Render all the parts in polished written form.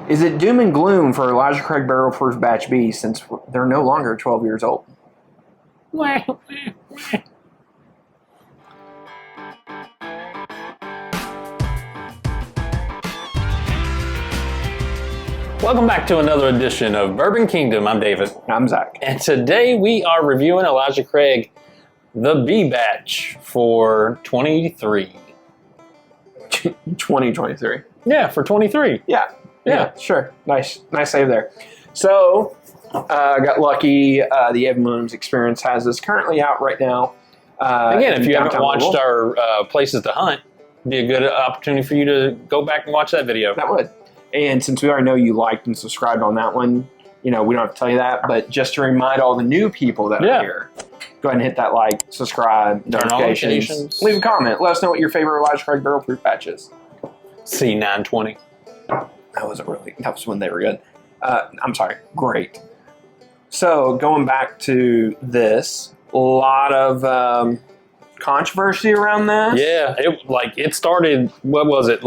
Is it doom and gloom for Elijah Craig Barrel Proof Batch B since they're no longer 12 years old? Welcome back to another edition of Bourbon Kingdom. I'm David. I'm Zach. And today we are reviewing Elijah Craig, the B batch for 23. 2023. Yeah, for 23. Yeah, sure. Nice save there. So, I got lucky. The Evan Williams Experience has this currently out right now. Again, if you haven't watched Louisville. our Places to Hunt, it'd be a good opportunity for you to go back and watch that video. That would. And since we already know you liked and subscribed on that one, we don't have to tell you that, but just to remind all the new people that are here, go ahead and hit that like, subscribe, notifications, leave a comment. Let us know what your favorite Elijah Craig Barrel Proof batch is. C920. That was when they were good. I'm sorry, great. So going back to this, a lot of controversy around this. Yeah, it started, what was it,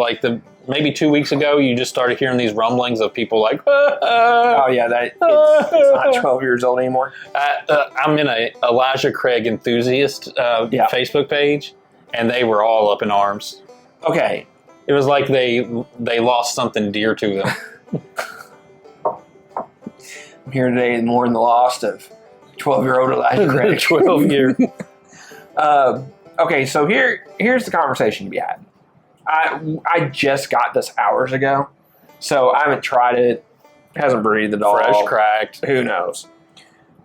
maybe 2 weeks ago, you just started hearing these rumblings of people like, oh yeah, it's not 12 years old anymore. I'm in a Elijah Craig enthusiast Facebook page, and they were all up in arms. Okay. It was like they lost something dear to them. I'm here today and mourn the loss of 12-year-old Elijah Craig. 12 year. Okay, so here's the conversation to be had. I just got this hours ago, so I haven't tried it. Hasn't breathed at all. Fresh cracked. Who knows?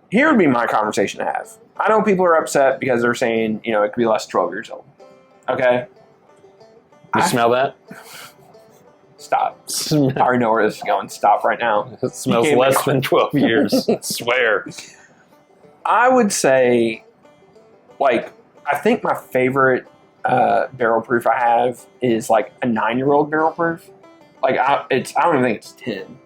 Here would be my conversation to have. I know people are upset because they're saying, it could be less than 12 years old. Okay? You smell that? Stop. I already know where this is going. Stop right now. It smells less than 12 years. I swear. I would say, I think my favorite barrel proof I have is a 9-year-old barrel proof. I don't even think it's 10.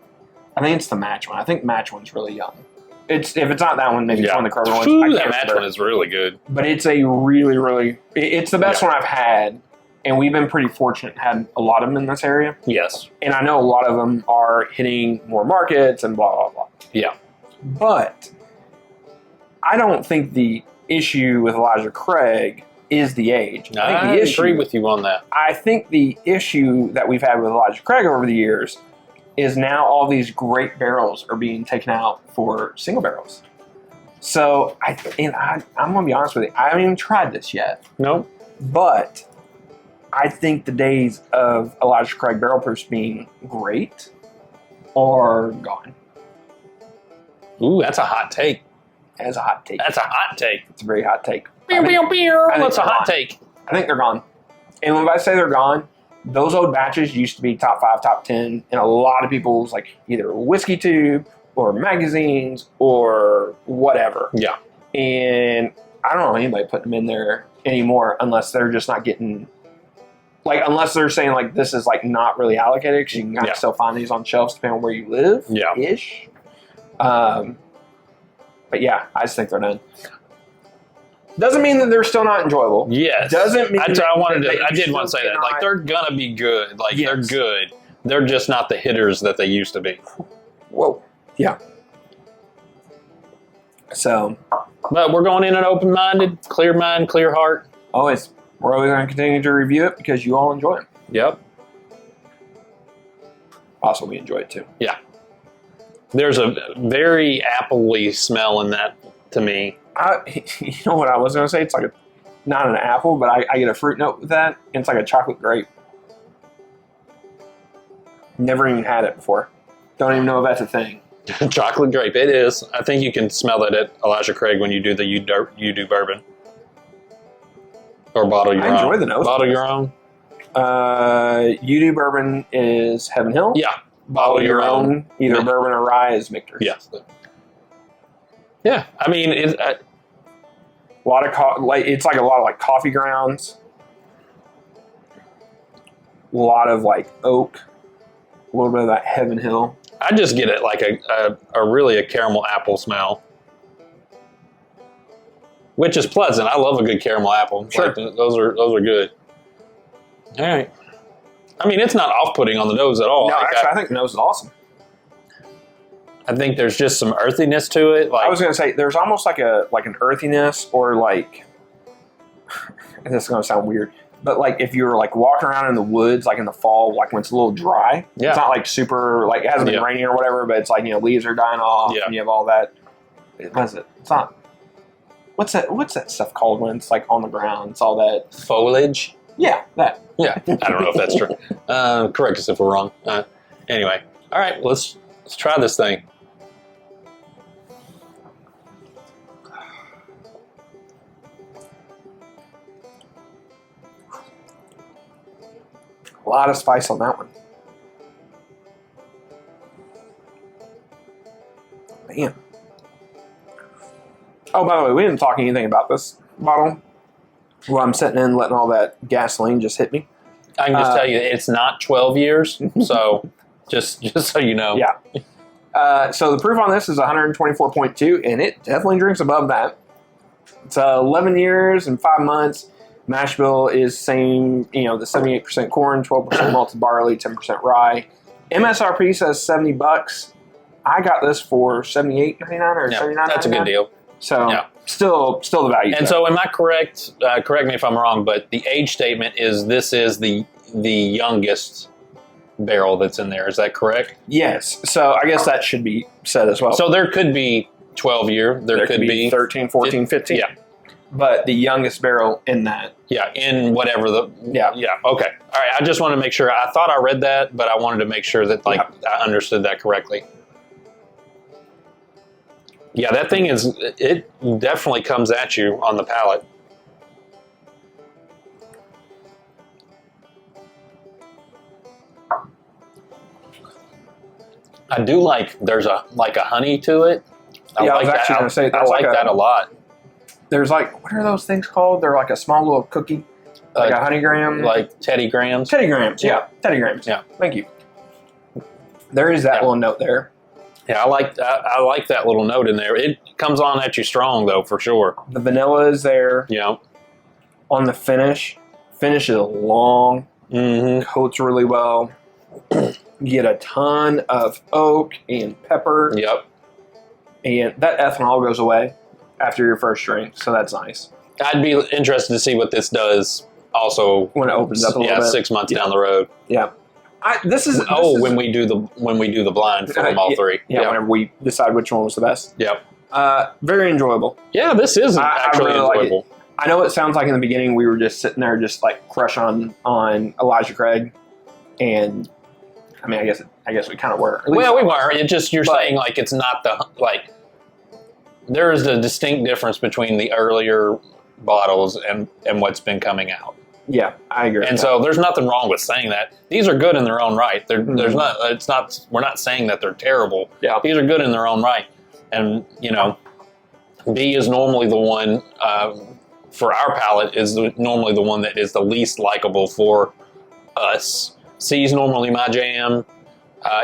I think it's the match one. I think match one's really young. If it's not that one, maybe it's one of the Kroger ones. Ooh, that match one is really good. But it's a really, it's the best one I've had, and we've been pretty fortunate and had a lot of them in this area. Yes. And I know a lot of them are hitting more markets and blah, blah, blah. Yeah. But I don't think the issue with Elijah Craig is the age. I agree with you on that. I think the issue that we've had with Elijah Craig over the years is now all these great barrels are being taken out for single barrels. So, I'm going to be honest with you, I haven't even tried this yet. Nope. But I think the days of Elijah Craig barrel proofs being great are gone. Ooh, that's a hot take. That's a hot take. That's a hot take. It's a very hot take. That's a hot take. I think they're gone. And when I say they're gone, those old batches used to be top 5, top 10 in a lot of people's either whiskey tube or magazines or whatever. Yeah. And I don't know anybody putting them in there anymore unless they're just not getting, unless they're saying this is not really allocated, because you can kind of still find these on shelves depending on where you live. Yeah. Ish. But yeah, I just think they're done. Doesn't mean that they're still not enjoyable. Yes. Doesn't mean I did want to say that. not. They're gonna be good. Yes. They're good. They're just not the hitters that they used to be. Whoa. Yeah. So. But we're going in an open-minded, clear mind, clear heart. Always. We're always going to continue to review it because you all enjoy it. Yep. Also, we enjoy it too. Yeah. There's a very apple-y smell in that to me. You know what I was going to say? It's not an apple, but I get a fruit note with that. And it's like a chocolate grape. Never even had it before. Don't even know if that's a thing. Chocolate grape, it is. I think you can smell it at Elijah Craig when you do the you do bourbon. Or bottle your own. I enjoy the nose. Bottle your own. You do bourbon is Heaven Hill. Yeah. Bottle your own. Either bourbon or rye is Michter's. Yes. Yeah. I mean, a lot of it's a lot of coffee grounds. A lot of oak. A little bit of that Heaven Hill. I just get it really a caramel apple smell, which is pleasant. I love a good caramel apple. Sure. Those are good. All right. I mean, it's not off-putting on the nose at all. No, actually, I think the nose is awesome. I think there's just some earthiness to it. Like I was gonna say, there's almost like an earthiness, or like, and this is gonna sound weird, but like if you're like walking around in the woods, like in the fall, like when it's a little dry, Yeah. it's not like super, like it hasn't been Yeah. raining or whatever, but it's like, leaves are dying off, Yeah. and you have all that. What is it? It's not. What's that stuff called when it's like on the ground? It's all that. foliage. Yeah, that. Yeah, I don't know if that's true. Correct us if we're wrong. Anyway, all right, let's try this thing. A lot of spice on that one. Man. Oh, by the way, we didn't talk anything about this bottle. Well, I'm sitting in letting all that gasoline just hit me. I can just tell you, it's not 12 years, so just so you know. Yeah. So the proof on this is 124.2, and it definitely drinks above that. It's 11 years and 5 months. Mash bill is same, the 78% corn, 12% malted barley, 10% rye. MSRP says $70. I got this for $78.99 or Yeah, $79.99. that's a good deal. So Yeah. still the value. And so, am I correct? Correct me if I'm wrong, but the age statement is this is the youngest barrel that's in there. Is that correct? Yes. So I guess that should be said as well. So there could be 12 year. There could be 13, 14, 15. Yeah. But the youngest barrel in that. Yeah, in whatever the... Yeah. Yeah, okay. All right, I just want to make sure. I thought I read that, but I wanted to make sure that I understood that correctly. Yeah, that thing it definitely comes at you on the palate. I do like, there's a honey to it. I was actually going to say, I like that a lot. There's what are those things called? They're like a small little cookie, like a honey graham. Like Teddy Grahams. Teddy Grahams, yeah. Teddy Grahams. Yeah. Thank you. There is that little note there. Yeah, I like that little note in there. It comes on at you strong, though, for sure. The vanilla is there. Yeah. On the finish is long. Mm-hmm. Coats really well. You get a ton of oak and pepper. Yep. And that ethanol goes away after your first drink, so that's nice. I'd be interested to see what this does also when it opens up a little bit. 6 months down the road. Yeah. When we do the blind for them all three. Yeah, whenever we decide which one was the best. Yep. Very enjoyable. Yeah, this is actually really enjoyable. Like I know it sounds like in the beginning we were just sitting there just like crush on Elijah Craig, and I mean I guess we kind of were. Well, we were. It just you're saying like it's not the like. There is a distinct difference between the earlier bottles and what's been coming out. Yeah, I agree. And so there's nothing wrong with saying that. These are good in their own right. There's not. It's not. We're not saying that they're terrible. Yeah. These are good in their own right. And B is normally the one for our palate is normally the one that is the least likable for us. C is normally my jam.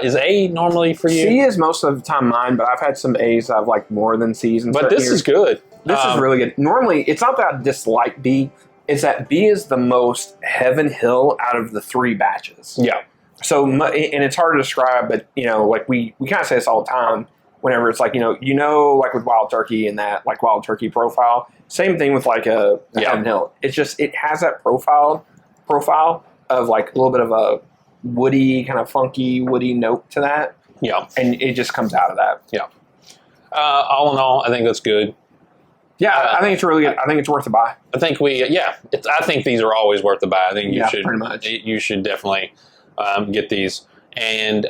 Is A normally for you? C is most of the time mine, but I've had some A's I've liked more than C's. But this is good. This is really good. Normally, it's not that I dislike B. It's that B is the most Heaven Hill out of the 3 batches. Yeah. So, and it's hard to describe, but, like we kind of say this all the time whenever it's like, like with Wild Turkey and that, like Wild Turkey profile. Same thing with like a Heaven Hill. It's just, it has that profile of like a little bit of a woody, kind of funky, woody note to that. Yeah. And it just comes out of that. Yeah. All in all, I think that's good. Yeah, I think it's really good. I think it's worth a buy. I think I think these are always worth a buy. I think you should pretty much. You should definitely get these, and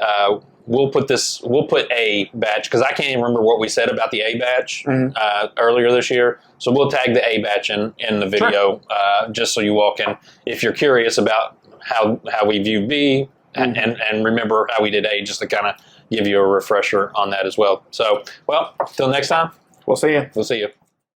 we'll put a batch because I can't even remember what we said about the A batch earlier this year. So we'll tag the A batch in the video just so you all can, if you're curious about how we view B and remember how we did A, just to kind of give you a refresher on that as well. So, well, till next time. We'll see you. We'll see you.